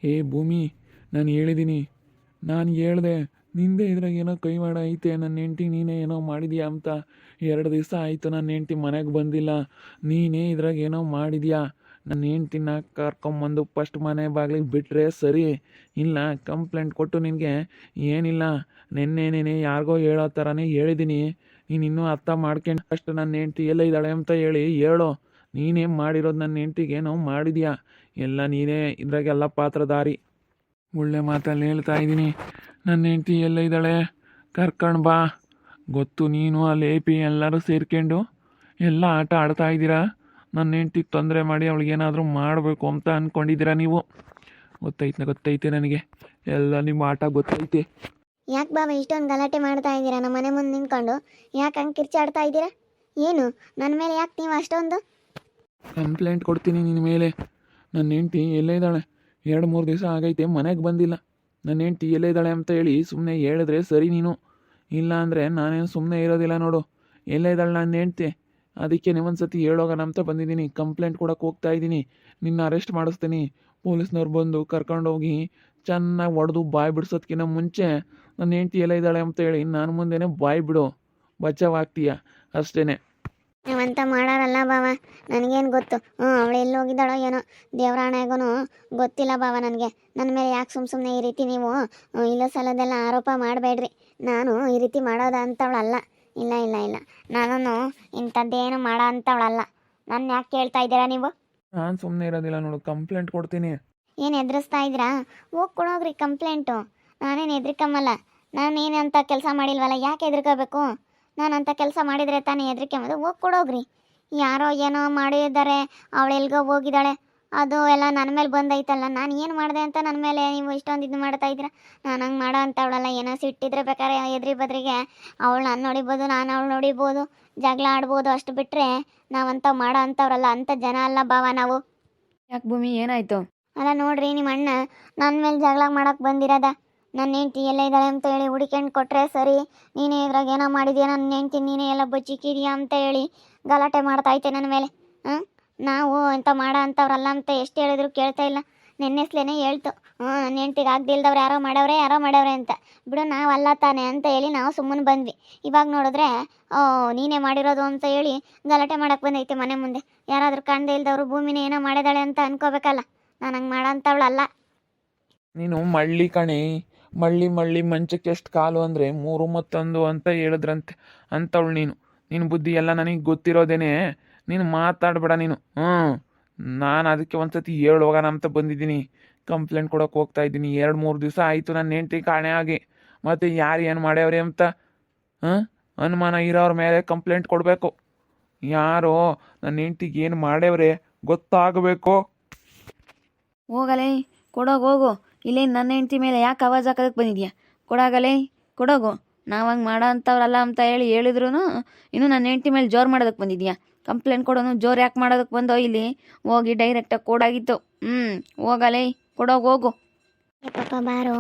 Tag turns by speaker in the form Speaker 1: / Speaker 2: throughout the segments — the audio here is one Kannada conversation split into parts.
Speaker 1: ಏ ಭೂಮಿ, ನಾನು ಹೇಳಿದ್ದೀನಿ, ನಾನು ಹೇಳ್ದೆ ನಿಂದೆ ಇದ್ರಾಗ ಏನೋ ಕೈವಾಡ ಐತೆ, ನನ್ನ ಹೆಂಡ್ತಿ ನೀನೇ ಏನೋ ಮಾಡಿದ್ಯಾ ಅಂತ. 2 ದಿವಸ ಆಯಿತು ನನ್ನ ಹೆಂಡ್ತಿ ಮನೆಗೆ ಬಂದಿಲ್ಲ, ನೀನೇ ಇದ್ರಾಗ ಏನೋ ಮಾಡಿದ್ಯಾ. ನನ್ನ ಹೆಂಡ್ತಿನ ಕರ್ಕೊಂಬಂದು ಫಸ್ಟ್ ಮನೆ ಬಾಗಿಲಿಗೆ ಬಿಟ್ಟರೆ ಸರಿ, ಇಲ್ಲ ಕಂಪ್ಲೇಂಟ್ ಕೊಟ್ಟು ನಿನಗೆ ಏನಿಲ್ಲ. ನೆನ್ನೆ ಯಾರಿಗೋ ಹೇಳೋ ಥರನೇ ಹೇಳಿದ್ದೀನಿ, ನೀನು ಇನ್ನೂ ಅರ್ಥ ಮಾಡ್ಕೊಂಡು ಫಸ್ಟ್ ನನ್ನ ಹೆಂಡ್ತಿ ಎಲ್ಲ ಇದ್ದಾಳೆ ಅಂತ ಹೇಳೋ. ನೀನೇ ಮಾಡಿರೋದು, ನನ್ನ ಹೆಂಡ್ತಿಗೆ ಏನೋ ಮಾಡಿದ್ಯಾ, ಎಲ್ಲ ನೀನೇ ಇದ್ರಾಗೆಲ್ಲ ಪಾತ್ರಧಾರಿ. ಒಳ್ಳೆ ಮಾತಲ್ಲಿ ಹೇಳ್ತಾ ಇದ್ದೀನಿ, ನನ್ನ ಹೆಂಡ್ತಿ ಎಲ್ಲ ಇದ್ದಾಳೆ, ಕರ್ಕೊಂಡು ಬಾ. ಗೊತ್ತು ನೀನು ಅಲ್ಲಿ AP ಎಲ್ಲರೂ ಸೇರ್ಕೊಂಡು ಎಲ್ಲ ಆಟ ಆಡ್ತಾ ಇದ್ದೀರಾ, ನನ್ನ ಹೆಂಡ್ತಿಗೆ ತೊಂದರೆ ಮಾಡಿ ಅವಳಿಗೇನಾದರೂ ಮಾಡಬೇಕು ಅಂತ ಅಂದ್ಕೊಂಡಿದ್ದೀರಾ ನೀವು. ಗೊತ್ತೈತೆ ನನಗೆ, ಎಲ್ಲ ನಿಮ್ಮ ಆಟ ಗೊತ್ತೈತೆ.
Speaker 2: ಯಾಕೆ ಬಾಬಾ ಇಷ್ಟೊಂದು ಗಲಾಟೆ ಮಾಡ್ತಾ ಇದ್ದೀರಾ ನಮ್ಮ ಮನೆ ಮುಂದೆ ನಿಂತ್ಕೊಂಡು? ಯಾಕೆ ಹಂಗೆ ಕಿರ್ಚಾಡ್ತಾ ಇದ್ದೀರಾ? ಏನು ನನ್ನ ಮೇಲೆ ಯಾಕೆ ನೀವು ಅಷ್ಟೊಂದು?
Speaker 1: ಕಂಪ್ಲೇಂಟ್ ಕೊಡ್ತೀನಿ ನಿನ್ನ ಮೇಲೆ. ನನ್ನ ಹೆಂಡ್ತಿ ಎಲ್ಲೇ ಇದ್ದಾಳೆ, 2-3 ದಿವಸ ಆಗೈತೆ ಮನೆಗೆ ಬಂದಿಲ್ಲ. ನನ್ನ ಹೆಂಡ್ತಿ ಎಲ್ಲೇ ಇದ್ದಾಳೆ ಅಂತ ಹೇಳಿ ಸುಮ್ಮನೆ ಹೇಳಿದ್ರೆ ಸರಿ ನೀನು, ಇಲ್ಲ ಅಂದರೆ ನಾನೇನು ಸುಮ್ಮನೆ ಇರೋದಿಲ್ಲ ನೋಡು. ಎಲ್ಲೇ ಇದ್ದಾಳೆ ನನ್ನ ಹೆಂಡ್ತಿ, ಅದಕ್ಕೆ ಒಂದು ಸತಿ ಹೇಳೋಗೋಣ ಅಂತ ಬಂದಿದ್ದೀನಿ. ಕಂಪ್ಲೇಂಟ್ ಕೊಡೋಕೆ ಹೋಗ್ತಾ ಇದ್ದೀನಿ, ನಿನ್ನ ಅರೆಸ್ಟ್ ಮಾಡಿಸ್ತೀನಿ. ಪೊಲೀಸ್ನವ್ರು ಬಂದು ಕರ್ಕೊಂಡೋಗಿ ಚೆನ್ನಾಗಿ ಹೊಡೆದು ಬಾಯಿ ಬಿಡ್ಸೋದಕ್ಕಿಂತ ಮುಂಚೆ ನನ್ನ ಹೆಂಡ್ತಿ ಎಲ್ಲ ಇದ್ದಾಳೆ ಅಂತ ಹೇಳಿ ನಾನು ಮುಂದೆನೇ ಬಾಯಿ ಬಿಡು, ಬಚಾವಾಗ್ತೀಯ ಅಷ್ಟೇ.
Speaker 2: ನಾವಂತ ಮಾಡಾರಲ್ಲ ಬಾವ, ನನಗೇನು ಗೊತ್ತು. ಅವಳು ಎಲ್ಲಿ ಹೋಗಿದ್ದಾಳೋ ಏನೋ, ದೇವರಾಣೆಗೂ ಗೊತ್ತಿಲ್ಲ ಬಾವ ನನಗೆ. ನನ್ನ ಮೇಲೆ ಯಾಕೆ ಸುಮ್ಮನೆ ಈ ರೀತಿ ನೀವು ಇಲ್ಲ ಸಲದೆಲ್ಲ ಆರೋಪ ಮಾಡಬೇಡ್ರಿ. ನಾನು ಈ ರೀತಿ ಮಾಡೋದ ಅಂಥವಳಲ್ಲ. ಇಲ್ಲ ನಾನು ಇಂಥದ್ದೇನು ಮಾಡೋ ಅಂಥವಳಲ್ಲ. ನನ್ನ ಯಾಕೆ ಕೇಳ್ತಾ ಇದ್ದೀರಾ ನೀವು?
Speaker 1: ನಾನು ಸುಮ್ಮನೆ ಇರೋದಿಲ್ಲ ನೋಡು, ಕಂಪ್ಲೇಂಟ್ ಕೊಡ್ತೀನಿ.
Speaker 2: ಏನು ಎದುರಿಸ್ತಾ ಇದ್ದೀರಾ? ಹೋಗಿ ಕೊಡೋಗ್ರಿ ಕಂಪ್ಲೇಂಟು. ನಾನೇನು ಹೆದ್ರಿಕಮ್ಮಲ್ಲ, ನಾನೇನು ಅಂತ ಕೆಲಸ ಮಾಡಿಲ್ವಲ್ಲ, ಯಾಕೆ ಹೆದರ್ಕೋಬೇಕು? ನಾನು ಅಂಥ ಕೆಲಸ ಮಾಡಿದರೆ ತಾನೇ ಹೆದರಿಕೆಂಬುದು. ಹೋಗಿ ಕೊಡೋಗ್ರಿ. ಯಾರೋ ಏನೋ ಮಾಡಿದ್ದಾರೆ, ಅವಳು ಎಲ್ಗೋ ಹೋಗಿದ್ದಾಳೆ, ಅದು ಎಲ್ಲ ನನ್ನ ಮೇಲೆ ಬಂದೈತಲ್ಲ, ನಾನು ಏನು ಮಾಡಿದೆ ಅಂತ ನನ್ನ ಮೇಲೆ ನೀವು ಇಷ್ಟೊಂದು ಇದು ಮಾಡ್ತಾ ಇದ್ದೀರಾ? ನಾನು ಹಂಗೆ ಮಾಡೋ ಅಂಥವಳಲ್ಲ. ಏನೋ ಸಿಟ್ಟಿದ್ರೆ ಬೇಕಾದ್ರೆ ಎದ್ರಿ ಬದ್ರಿಗೆ ಅವಳು ನಾನು ನೋಡಿಬೋದು, ನಾನು ಅವಳು ನೋಡಿಬೋದು, ಜಗಳ ಆಡ್ಬೋದು, ಅಷ್ಟು ಬಿಟ್ಟರೆ ನಾವಂತ ಮಾಡೋ ಅಂಥವ್ರಲ್ಲ, ಅಂಥ ಜನ ಅಲ್ಲ ಬಾವ ನಾವು.
Speaker 3: ಯಾಕೆ ಭೂಮಿ, ಏನಾಯಿತು?
Speaker 2: ಅಲ್ಲ ನೋಡ್ರಿ, ನಿಮ್ಮ ಅಣ್ಣ ನನ್ನ ಮೇಲೆ ಜಗಳ ಮಾಡೋಕ್ಕೆ ಬಂದಿರೋದ. ನನ್ನ ಹೆಂಡ್ತಿ ಎಲ್ಲ ಇದ್ದಾಳೆ ಅಂತ ಹೇಳಿ ಹುಡುಕೊಂಡು ಕೊಟ್ಟರೆ ಸರಿ, ನೀನೇ ಇದ್ರಾಗ ಏನೋ ಮಾಡಿದ್ಯಾ, ನನ್ನ ಹೆಂಡ್ತಿ ನೀನೇ ಎಲ್ಲ ಬಚ್ಚಿಕ್ಕಿದ್ಯಾ ಅಂತ ಹೇಳಿ ಗಲಾಟೆ ಮಾಡ್ತಾಯಿದ್ದೆ ನನ್ನ ಮೇಲೆ. ನಾವು ಅಂತ ಮಾಡೋ ಅಂಥವ್ರಲ್ಲ ಅಂತ ಎಷ್ಟು ಹೇಳಿದ್ರು ಕೇಳ್ತಾ ಇಲ್ಲ. ನೆನ್ನೆಸ್ಲೇನೆ ಹೇಳ್ತು, ನನ್ನ ಹೆಂಡ್ತಿಗೆ ಆಗದಿಲ್ದವ್ರು ಯಾರೋ ಮಾಡವ್ರೆ ಅಂತ. ಬಿಡು, ನಾವಲ್ಲ ತಾನೆ ಅಂತ ಹೇಳಿ ನಾವು ಸುಮ್ಮನೆ ಬಂದ್ವಿ. ಇವಾಗ ನೋಡಿದ್ರೆ ನೀನೇ ಮಾಡಿರೋದು ಅಂತ ಹೇಳಿ ಗಲಾಟೆ ಮಾಡೋಕ್ಕೆ ಬಂದೈತೆ ಮನೆ ಮುಂದೆ. ಯಾರಾದರೂ ಕಾಣದೇ ಇಲ್ದವರು ಭೂಮಿನೇ ಏನೋ ಮಾಡಿದಾಳೆ ಅಂತ ಅನ್ಕೋಬೇಕಲ್ಲ. ನಾನು ಹಂಗೆ ಮಾಡೋ ಅಂಥವಳಲ್ಲ.
Speaker 1: ನೀನು ಮಳ್ಳಿ ಕಣೆ, ಮಳ್ಳಿ ಮಂಚಕ್ಕೆ ಎಷ್ಟು ಕಾಲು ಅಂದರೆ 3 ಮತ್ತೊಂದು ಅಂತ ಹೇಳಿದ್ರಂತೆ ಅಂಥವಳು ನೀನು. ನಿನ್ನ ಬುದ್ಧಿ ಎಲ್ಲ ನನಗೆ ಗೊತ್ತಿರೋದೇನೆ, ನೀನು ಮಾತಾಡಬೇಡ ನೀನು. ನಾನು ಅದಕ್ಕೆ ಒಂದು ಸತಿ ಹೋಗೋಣ ಅಂತ ಬಂದಿದ್ದೀನಿ. ಕಂಪ್ಲೇಂಟ್ ಕೊಡೋಕೆ ಹೋಗ್ತಾ ಇದ್ದೀನಿ. 2-3 ದಿವಸ ಆಯಿತು ನನ್ನ ಹೆಂಡ್ತಿ ಕಾಣೆ ಆಗಿ. ಮತ್ತು ಯಾರು ಏನು ಮಾಡ್ಯಾವ್ರಿ ಅಂತ ಅನುಮಾನ ಇರೋವ್ರ ಮೇಲೆ ಕಂಪ್ಲೇಂಟ್ ಕೊಡಬೇಕು. ಯಾರೋ ನನ್ನ ಹೆಂಡ್ತಿಗೆ ಏನು ಮಾಡ್ಯಾವ್ರೆ ಗೊತ್ತಾಗಬೇಕು.
Speaker 3: ಹೋಗಲೇ, ಹೋಗು. ಇಲ್ಲೇ ನನ್ನ ಹೆಂಡ್ತಿ ಮೇಲೆ ಯಾಕೆ ಆವಾಜ್ ಹಾಕೋದಕ್ಕೆ ಬಂದಿದ್ಯಾ? ಕೊಡಾಗಲೇ, ಕೊಡೋಗು. ನಾವು ಹಂಗೆ ಮಾಡೋ ಅಂಥವ್ರಲ್ಲ ಅಂತ ಹೇಳಿದ್ರು ಇನ್ನು ನನ್ನ ಹೆಂಡ್ತಿ ಮೇಲೆ ಜೋರು ಮಾಡೋದಕ್ಕೆ ಬಂದಿದ್ಯಾ? ಕಂಪ್ಲೇಂಟ್ ಕೊಡೋನು ಜೋರು ಯಾಕೆ ಮಾಡೋದಕ್ಕೆ ಬಂದೋ? ಇಲ್ಲಿ ಹೋಗಿ ಡೈರೆಕ್ಟಾಗಿ ಕೊಡಾಗಿತ್ತು. ಹೋಗಲೇ, ಹೋಗು.
Speaker 2: ಪಾಪ ಬಾರು,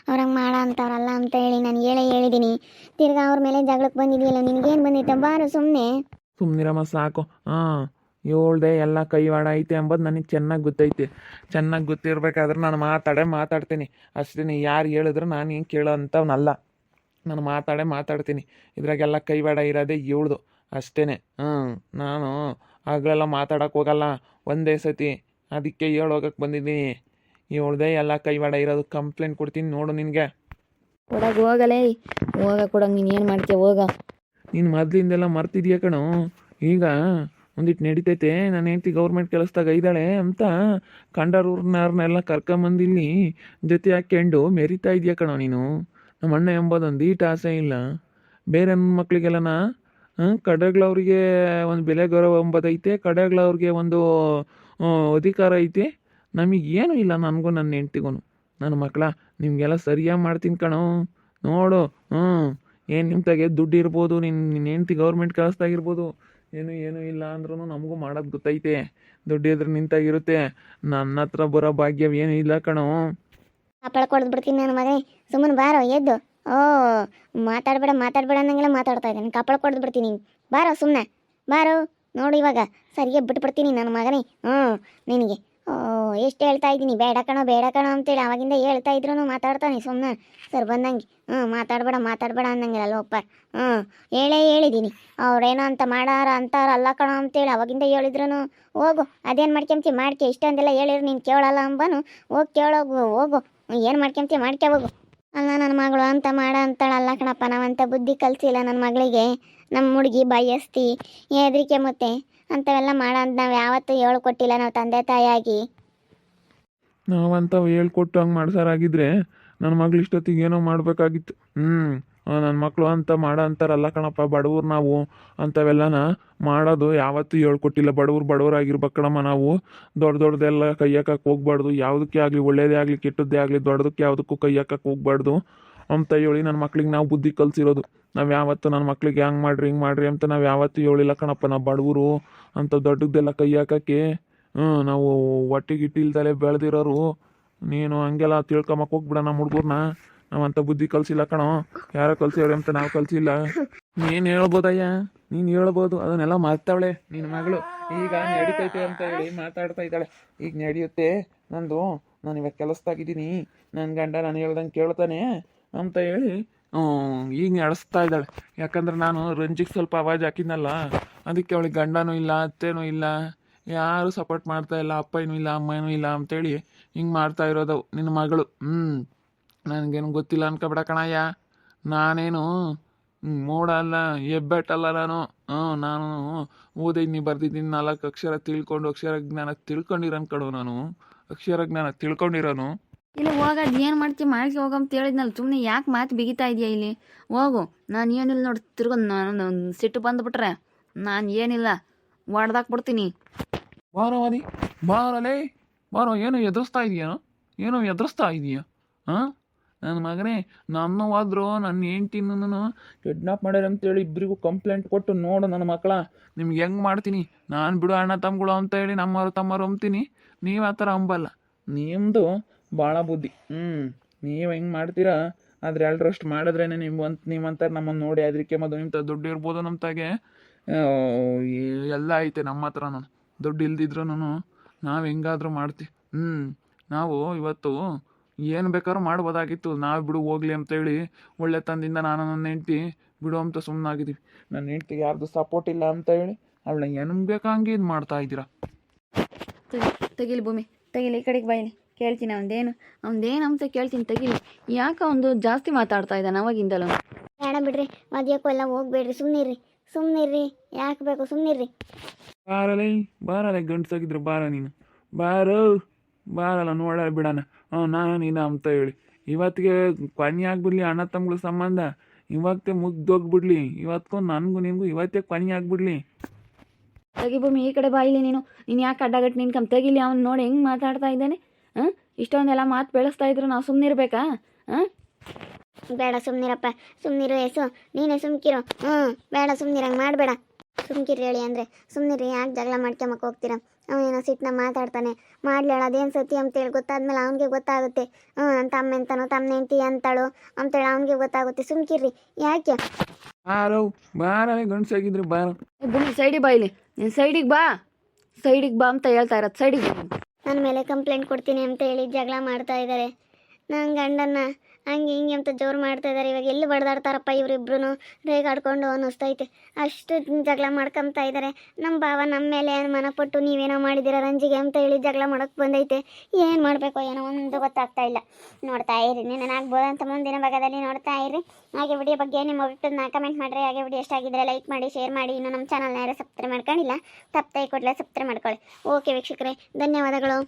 Speaker 2: ಅವ್ರಂಗೆ ಮಾಡೋ ಅಂಥವ್ರಲ್ಲ ಅಂತ ಹೇಳಿ ನಾನು ಹೇಳಿದ್ದೀನಿ. ತಿರ್ಗಾ ಅವ್ರ ಮೇಲೆ ಜಗಳಕ್ಕೆ ಬಂದಿದೆಯಲ್ಲ, ನಿನಗೇನು ಬಂದಿತ್ತ? ಬಾರು
Speaker 1: ಸುಮ್ಮನಿರಮ್ಮ ಸಾಕು. ಹೇಳ್ದೆ ಎಲ್ಲ ಕೈವಾಡ ಐತೆ ಎಂಬುದು ನನಗೆ ಚೆನ್ನಾಗಿ ಗೊತ್ತೈತೆ. ಚೆನ್ನಾಗಿ ಗೊತ್ತಿರ್ಬೇಕಾದ್ರೆ ನಾನು ಮಾತಾಡ್ತೀನಿ ಅಷ್ಟೇ. ಯಾರು ಹೇಳಿದ್ರು ನಾನು ಏನು ಕೇಳೋ ಅಂಥವ್ನಲ್ಲ. ನಾನು ಮಾತಾಡ್ತೀನಿ. ಇದ್ರಾಗೆಲ್ಲ ಕೈವಾಡ ಇರೋದೇ ಇವಳ್ದು ಅಷ್ಟೇ. ನಾನು ಆಗಲೆಲ್ಲ ಮಾತಾಡೋಕೆ ಹೋಗಲ್ಲ, ಒಂದೇ ಸತಿ. ಅದಕ್ಕೆ ಹೋಗಕ್ಕೆ ಬಂದಿದ್ದೀನಿ. ಹೇಳ್ದೆ ಎಲ್ಲ ಕೈವಾಡ ಇರೋದು. ಕಂಪ್ಲೇಂಟ್ ಕೊಡ್ತೀನಿ ನೋಡು ನಿನಗೆ.
Speaker 3: ಹೋಗಲೇ, ಕೊಡಂಗೆ ನೀನು ಏನು ಮಾಡ್ತೀಯ? ಹೋಗ.
Speaker 1: ನೀನು ಮೊದಲಿಂದೆಲ್ಲ ಮರ್ತಿದ್ಯಾ ಕಣೋ. ಈಗ ಒಂದಿಟ್ಟು ನಡೀತೈತೆ, ನನ್ನ ಹೆಂಡ್ತಿ ಗೌರ್ಮೆಂಟ್ ಕೆಲಸದಾಗ ಇದ್ದಾಳೆ ಅಂತ ಕಂಡರೂರ್ನವ್ರನ್ನೆಲ್ಲ ಕರ್ಕೊಂಬಂದಿಲ್ಲಿ ಜೊತೆ ಹಾಕ್ಕೊಂಡು ಮೆರಿತಾ ಇದೆಯಾ ಕಣೋ ನೀನು. ನಮ್ಮ ಅಣ್ಣ ಎಂಬುದೊಂದು ಈಟ ಆಸೆ ಇಲ್ಲ. ಬೇರೆ ಮಕ್ಕಳಿಗೆಲ್ಲನ ಕಡೆಗಳವ್ರಿಗೆ ಒಂದು ಬೆಲೆ ಗೌರವ ಎಂಬುದೈತೆ, ಕಡೆಗಳವ್ರಿಗೆ ಒಂದು ಅಧಿಕಾರ ಐತೆ. ನಮಗೇನು ಇಲ್ಲ, ನನಗೂ ನನ್ನ ಹೆಂಡ್ತಿಗೂ. ನನ್ನ ಮಕ್ಕಳ ನಿಮಗೆಲ್ಲ ಸರಿಯಾಗಿ ಮಾಡ್ತೀನಿ ಕಣೋ. ನೋಡು, ಏನು ನಿಮ್ಮ ತಗೆ ದುಡ್ಡು ಇರ್ಬೋದು, ನಿನ್ನ ಹೆಂಡ್ತಿ ಗೌರ್ಮೆಂಟ್ ಕೆಲಸದಾಗಿರ್ಬೋದು, ಏನೂ ಇಲ್ಲ ಅಂದ್ರೂ ನಮಗೂ ಮಾಡೋದು ಗೊತ್ತೈತೆ. ದುಡ್ಡು ಎದುರು ನಿಂತಾಗಿರುತ್ತೆ. ನನ್ನ ಹತ್ರ ಬರೋ ಭಾಗ್ಯ ಏನೂ ಇಲ್ಲ ಕಣೋ.
Speaker 2: ಹಪ್ಪಳ ಕೊಡ್ದು ಬಿಡ್ತೀನಿ ನನ್ನ ಮಗನೇ. ಸುಮ್ಮನೆ ಬಾರೋ, ಎದ್ದು. ಮಾತಾಡಬೇಡ ಅನ್ನಂಗೆಲ್ಲ ಮಾತಾಡ್ತಾ ಇದ್ದೀನಿ. ಕಪ್ಪಳ ಕೊಡ್ದು ಬಿಡ್ತೀನಿ. ಬಾರೋ ಸುಮ್ಮನೆ, ಬಾರೋ. ನೋಡು ಇವಾಗ ಸರಿಯಾಗಿ ಬಿಟ್ಬಿಡ್ತೀನಿ ನನ್ನ ಮಗನೇ. ನಿನಗೆ ಎಷ್ಟು ಹೇಳ್ತಾ ಇದ್ದೀನಿ ಬೇಡ ಕಣೋ ಅಂತೇಳಿ ಅವಾಗಿಂದ ಹೇಳ್ತಾ ಇದ್ರು ಮಾತಾಡ್ತಾನೆ ಸುಮ್ಮನೆ ಸರ್ ಬಂದಂಗೆ ಮಾತಾಡಬೇಡ ಅನ್ನಂಗೆ ಅಲ್ವಪ್ಪ ಹೇಳಿದ್ದೀನಿ ಅವ್ರೇನೋ ಅಂತ ಮಾಡಾರ ಅಂತಾರಲ್ಲ ಕಣೋ ಅಂತೇಳಿ ಅವಾಗಿಂದ ಹೇಳಿದ್ರು ಹೋಗು ಅದೇನು ಮಾಡ್ಕೆ ಇಷ್ಟೊಂದೆಲ್ಲ ಹೇಳಿದ್ರು ನೀನು ಕೇಳಲ್ಲ ಅಂಬನು ಹೋಗಿ ಕೇಳೋಗು ಹೋಗು ಏನು ಮಾಡ್ಕೆ ಹೋಗು ಅಲ್ಲ ನನ್ನ ಮಗಳು ಅಂತ ಅಂತಾಳಲ್ಲ ಕಣಪ್ಪ ನಾವಂತ ಬುದ್ಧಿ ಕಲಿಸಿಲ್ಲ ನನ್ನ ಮಗಳಿಗೆ ನಮ್ಮ ಹುಡುಗಿ ಬಯಸ್ತಿ ಹೆದರಿಕೆ ಮತ್ತೆ ಅಂಥವೆಲ್ಲ ಅಂತ ನಾವು ಯಾವತ್ತೂ ಹೇಳ್ಕೊಟ್ಟಿಲ್ಲ ನಾವು ತಂದೆ ತಾಯಿಯಾಗಿ.
Speaker 1: ನಾವಂತ ಹೇಳ್ಕೊಟ್ಟು ಹಂಗೆ ಮಾಡ್ಸಾರಾಗಿದ್ರೆ ನನ್ನ ಮಗಳು ಇಷ್ಟೊತ್ತಿಗೆ ಏನೋ ಮಾಡಬೇಕಾಗಿತ್ತು. ನನ್ನ ಮಕ್ಕಳು ಅಂತ ಅಂತಾರಲ್ಲ ಕಣಪ್ಪ, ಬಡವ್ರು ನಾವು ಅಂಥವೆಲ್ಲನ ಮಾಡೋದು ಯಾವತ್ತೂ ಹೇಳ್ಕೊಟ್ಟಿಲ್ಲ. ಬಡವರಾಗಿರ್ಬೇಕು ಕಣಮ್ಮ ನಾವು. ದೊಡ್ಡದೆಲ್ಲ ಕೈ ಹಾಕಕ್ಕೆ ಹೋಗ್ಬಾರ್ದು. ಯಾವುದಕ್ಕೆ ಆಗಲಿ, ಒಳ್ಳೇದೇ ಆಗಲಿ ಕೆಟ್ಟದ್ದೇ ಆಗಲಿ, ದೊಡ್ಡದಕ್ಕೆ ಯಾವುದಕ್ಕೂ ಕೈ ಹಾಕಕ್ಕೆ ಹೋಗ್ಬಾರ್ದು ಅಂತ ಹೇಳಿ ನನ್ನ ಮಕ್ಳಿಗೆ ನಾವು ಬುದ್ಧಿ ಕಲಿಸಿರೋದು. ನಾವು ಯಾವತ್ತು ನನ್ನ ಮಕ್ಳಿಗೆ ಹಂಗೆ ಮಾಡ್ರಿ ಅಂತ ನಾವು ಯಾವತ್ತೂ ಹೇಳಿಲ್ಲ ಕಣಪ್ಪ. ನಾವು ಬಡವರು ಅಂತ ದೊಡ್ಡದೆಲ್ಲ ಕೈ ಹಾಕಕ್ಕೆ ನಾವು ಹೊಟ್ಟೆಗಿಟ್ಟಿಲ್ದಲೇ ಬೆಳೆದಿರೋರು. ನೀನು ಹಂಗೆಲ್ಲ ತಿಳ್ಕೊಂಬಕ್ಕೆ ಹೋಗ್ಬಿಡ ನಮ್ಮ ಹುಡುಗರ್ನ. ನಾವಂತ ಬುದ್ಧಿ ಕಲಿಸಿಲ್ಲ ಕಣೋ. ಯಾರೋ ಕಲ್ಸಿವ್ರೆ ಅಂತ ನಾವು ಕಲಿಸಿಲ್ಲ. ನೀನು ಹೇಳ್ಬೋದಯ್ಯ, ನೀನು ಹೇಳ್ಬೋದು. ಅದನ್ನೆಲ್ಲ ಮಾತಾವಳೆ ನಿನ್ನ ಮಗಳು. ಈಗ ನಡೀತೈತೆ ಅಂತ ಹೇಳಿ ಮಾತಾಡ್ತಾ ಇದ್ದಾಳೆ. ಈಗ ನಡೆಯುತ್ತೆ ನಂದು, ನಾನು ಇವಾಗ ಕೆಲಸದಾಗಿದ್ದೀನಿ, ನನ್ನ ಗಂಡ ನಾನು ಹೇಳ್ದಂಗೆ ಕೇಳ್ತಾನೆ ಅಂತ ಹೇಳಿ ಈಗ ನಡೆಸ್ತಾ ಇದ್ದಾಳೆ. ಯಾಕಂದ್ರೆ ನಾನು ರಂಜಿಗೆ ಸ್ವಲ್ಪ ಅವಾಜ್ ಹಾಕಿದ್ನಲ್ಲ, ಅದಕ್ಕೆ ಅವಳಿಗೆ ಗಂಡನೂ ಇಲ್ಲ, ಅತ್ತೆನೂ ಇಲ್ಲ, ಯಾರೂ ಸಪೋರ್ಟ್ ಮಾಡ್ತಾ ಇಲ್ಲ, ಅಪ್ಪನೂ ಇಲ್ಲ, ಅಮ್ಮನೂ ಇಲ್ಲ ಅಂತೇಳಿ ಹಿಂಗೆ ಮಾಡ್ತಾ ಇರೋದು ನಿನ್ನ ಮಗಳು. ನನಗೇನು ಗೊತ್ತಿಲ್ಲ ಅನ್ಕೊಬೇಡ ಕಣಯ್ಯ. ನಾನೇನು ಮೋಡ ಅಲ್ಲ, ಹೆಬ್ಬೆಟ್ಟಲ್ಲ ನಾನು ಓದಿದ್ದೀನಿ, ಬರ್ದಿದ್ದೀನಿ, 4 ಅಕ್ಷರ ತಿಳ್ಕೊಂಡು ಅಕ್ಷರ ಜ್ಞಾನ ತಿಳ್ಕೊಂಡಿರೋನು ಕಣೋ ನಾನು. ಅಕ್ಷರ ಜ್ಞಾನ ತಿಳ್ಕೊಂಡಿರೋನು.
Speaker 3: ಇಲ್ಲ ಹೋಗೋದು ಏನು ಮಾಡ್ಕೆ ಹೋಗಂತ ಹೇಳಿದ್ನಲ್ಲ, ಸುಮ್ಮನೆ ಯಾಕೆ ಮಾತು ಬಿಗಿತಾ ಇದೆಯಾ ಇಲ್ಲಿ? ಹೋಗು. ನಾನು ಏನಿಲ್ಲ ನೋಡಿ, ತಿರ್ಗೊಂಡು ನಾನು ಸಿಟ್ಟು ಬಂದುಬಿಟ್ರೆ ನಾನು ಏನಿಲ್ಲ ಹೊಡ್ದಾಕ್ಬಿಡ್ತೀನಿ.
Speaker 1: ಬಾರವಾದಿ ಬಾರಲೇ ಬಾರೋ. ಏನೋ ಎದುರಿಸ್ತಾ ಇದೆಯಾ ನನ್ನ ಮಗನೇ? ನನ್ನ ಹೋದ್ರು ನನ್ನ ಹೆಂಡ್ತಿನೂ ಕಿಡ್ನಾಪ್ ಮಾಡ್ಯಾರ ಅಂತೇಳಿ ಇಬ್ಬರಿಗೂ ಕಂಪ್ಲೇಂಟ್ ಕೊಟ್ಟು ನೋಡು ನನ್ನ ಮಕ್ಕಳ, ನಿಮ್ಗೆ ಹೆಂಗೆ ಮಾಡ್ತೀನಿ ನಾನು. ಬಿಡು ಅಣ್ಣ ತಮ್ಮಗಳು ಅಂತ ಹೇಳಿ ನಮ್ಮವರು ತಮ್ಮರು ಅಂಬ್ತೀನಿ, ನೀವು ಆ ಥರ ಅಂಬಲ್ಲ. ನಿಮ್ಮದು ಭಾಳ ಬುದ್ಧಿ. ನೀವು ಹೆಂಗೆ ಮಾಡ್ತೀರಾ ಆದರೆ 2ರಷ್ಟು ಮಾಡಿದ್ರೇ ನೀವಂತಾರೆ ನಮ್ಮನ್ನು ನೋಡಿ ಅದಕ್ಕೆ ಮದು ನಿಮ್ಮ ದುಡ್ಡು ಇರ್ಬೋದು ನಮ್ಮ ತಾಗೆ ಎಲ್ಲ ಐತೆ ನಮ್ಮ ಹತ್ರ. ನಾನು ದುಡ್ಡು ಇಲ್ದಿದ್ರು ನಾವು ಹೆಂಗಾದ್ರೂ ಮಾಡ್ತೀವಿ. ನಾವು ಇವತ್ತು ಏನು ಬೇಕಾದ್ರೂ ಮಾಡ್ಬೋದಾಗಿತ್ತು. ನಾವು ಬಿಡು ಹೋಗ್ಲಿ ಅಂತೇಳಿ ಒಳ್ಳೆ ತಂದಿಂದ ನಾನು ನನ್ನ ಹೆಂಡ್ತಿ ಬಿಡು ಅಂತ ಸುಮ್ಮನಾಗಿದ್ದೀವಿ. ನನ್ನ ಹೆಂಡ್ತಿಗೆ ಯಾರ್ದು ಸಪೋರ್ಟ್ ಇಲ್ಲ ಅಂತ ಹೇಳಿ ಅವಳನ್ನ ಹೆಂಗೆ ಬೇಕಂಗೆ ಇದು ಮಾಡ್ತಾ ಇದ್ದೀರಾ.
Speaker 3: ತೆಗಿಲಿ ಭೂಮಿ, ತೆಗಿಲಿ, ಈ ಕಡೆಗೆ ಬಾಯಿಲಿ ಕೇಳ್ತೀನಿ. ಅವನದೇನು ಅಂತ ಕೇಳ್ತೀನಿ, ತೆಗಿಲಿ. ಯಾಕೆ ಅವನು ಜಾಸ್ತಿ ಮಾತಾಡ್ತಾ ಇದ್ದಾನೆ ಅವಾಗಿಂದಲೂ?
Speaker 2: ಬೇಡ ಬಿಡ್ರಿ, ಮದ್ಯಕ್ಕೂ ಎಲ್ಲ ಹೋಗ್ಬೇಡ್ರಿ, ಸುಮ್ಮನಿರ್ರಿ, ಯಾಕೆ ಬೇಕು ಸುಮ್ಮನಿರ್ರಿ.
Speaker 1: ಬಾರಲೇ ಗಂಡ್ಸಾಗಿದ್ರು ಬಾರ ನೀನು, ಬಾರಲ್ಲ ನೋಡ ಬಿಡೋಣ ನಾನು ನೀನು ಅಂತ ಹೇಳಿ. ಇವತ್ತಿಗೆ ಕೊನೆ ಆಗ್ಬಿಡ್ಲಿ ಅಣ್ಣ ತಮ್ಮಗಳ ಸಂಬಂಧ, ಇವತ್ತೇ ಮುಗ್ದೋಗ್ಬಿಡ್ಲಿ. ಇವತ್ತಿಗೂ ನನಗೂ ನಿನಗೂ ಇವತ್ತೇ ಕೊನೆ ಆಗ್ಬಿಡ್ಲಿ.
Speaker 3: ತೆಗಿ ಭೂಮಿ, ಈ ಕಡೆ ಬಾಯಿಲಿ. ನೀನು ಯಾಕೆ ಅಡ್ಡಗಟ್ಟು ನಿನ್ಕಂಬ ತೆಗಿಲಿ. ಅವ್ನು ನೋಡಿ ಹೆಂಗೆ ಮಾತಾಡ್ತಾ ಇದ್ದಾನೆ. ಇಷ್ಟೊಂದೆಲ್ಲ ಮಾತು ಬೆಳೆಸ್ತಾ ಇದ್ರು ನಾವು ಸುಮ್ಮನಿರ್ಬೇಕಾ?
Speaker 2: ಬೇಡ ಸುಮ್ಮನಿರಪ್ಪ, ಸುಮ್ಮನಿರು ಏಸು, ನೀನೇ ಸುಮ್ಕಿರು. ಬೇಡ ಸುಮ್ಮನಿರಂಗೆ ಮಾಡಬೇಡ, ಸುಮ್ಕಿರಿ ಹೇಳಿ ಅಂದರೆ ಸುಮ್ಮನಿರಿ. ಯಾಕೆ ಜಗಳ ಮಾಡ್ಕೊಂಬಕ್ಕೆ ಹೋಗ್ತೀರಾ? ಅವನೇನೋ ಸಿಟ್ಟನ್ನ ಮಾತಾಡ್ತಾನೆ, ಮಾಡ್ಲೇಳ ಅದೇನು ಸತಿ ಅಂತೇಳಿ ಗೊತ್ತಾದ್ಮೇಲೆ ಅವನಿಗೆ ಗೊತ್ತಾಗುತ್ತೆ. ಅಂತ ಅಮ್ಮ ಎಂತಾನೋ ತಮ್ಮ ಹೆಂಡತಿ ಅಂತಾಳು ಅಂತೇಳಿ ಅವನಿಗೆ ಗೊತ್ತಾಗುತ್ತೆ. ಸುಮ್ಕಿರ್ರಿ, ಯಾಕೆ?
Speaker 1: ಬಾರೇ ಗಂಡ್ಸಾಗಿದ್ರು ಬಾರ.
Speaker 3: ಭೂಮಿ ಸೈಡಿಗೆ ಬಾಯಿಲಿ, ನೀನು ಸೈಡಿಗೆ ಬಾ ಅಂತ ಹೇಳ್ತಾ ಇರೋದು. ಸೈಡಿಗೆ ಬಾ.
Speaker 2: ನನ್ನ ಮೇಲೆ ಕಂಪ್ಲೇಂಟ್ ಕೊಡ್ತೀನಿ ಅಂತ ಹೇಳಿ ಜಗಳ ಮಾಡ್ತಾ ಇದ್ದಾರೆ. ನನ್ನ ಗಂಡನ್ನ ಹಂಗೆ ಹಿಂಗೆ ಅಂತ ಜೋರು ಮಾಡ್ತಾ ಇದ್ದಾರೆ. ಇವಾಗ ಎಲ್ಲಿ ಬಡ್ದಾಡ್ತಾರಪ್ಪ ಇವರಿಬ್ರು ರೇಗಾಡ್ಕೊಂಡು ಅನ್ನಿಸ್ತೈತೆ. ಅಷ್ಟು ಜಗಳ ಮಾಡ್ಕೊತಾ ಇದ್ದಾರೆ. ನಮ್ಮ ಭಾವ ನಮ್ಮ ಮೇಲೆ ಮನಪಟ್ಟು ನೀವೇನೋ ಮಾಡಿದ್ದೀರ ರಂಜಿಗೆ ಅಂತ ಹೇಳಿ ಜಗಳ ಮಾಡೋಕ್ಕೆ ಬಂದೈತೆ. ಏನು ಮಾಡಬೇಕು ಏನೋ ಒಂದು ಗೊತ್ತಾಗ್ತಾ ಇಲ್ಲ. ನೋಡ್ತಾ ಇರಿ, ನೆನನಾಗ್ಬೋದು ಅಂತ ಮುಂದಿನ ಭಾಗದಲ್ಲಿ ನೋಡ್ತಾ ಇರಿ. ಹಾಗೆ ವಿಡಿಯೋ ಬಗ್ಗೆ ನಿಮ್ಮ ಅಭಿಪ್ರಾಯನ ಕಮೆಂಟ್ ಮಾಡಿರಿ. ಹಾಗೆ ವಿಡಿಯೋ ಎಷ್ಟಾಗಿದ್ದರೆ ಲೈಕ್ ಮಾಡಿ, ಶೇರ್ ಮಾಡಿ. ಇನ್ನು ನಮ್ಮ ಚಾನಲ್ನ ಯಾರು ಸಬ್ಸ್ಕ್ರೈಬ್ ಮಾಡ್ಕೊಂಡಿಲ್ಲ, ತಪ್ಪದೆ ಕೂಡಲೇ ಸಬ್ಸ್ಕ್ರೈಬ್ ಮಾಡ್ಕೊಳ್ಳಿ. ಓಕೆ ವೀಕ್ಷಕರೇ, ಧನ್ಯವಾದಗಳು.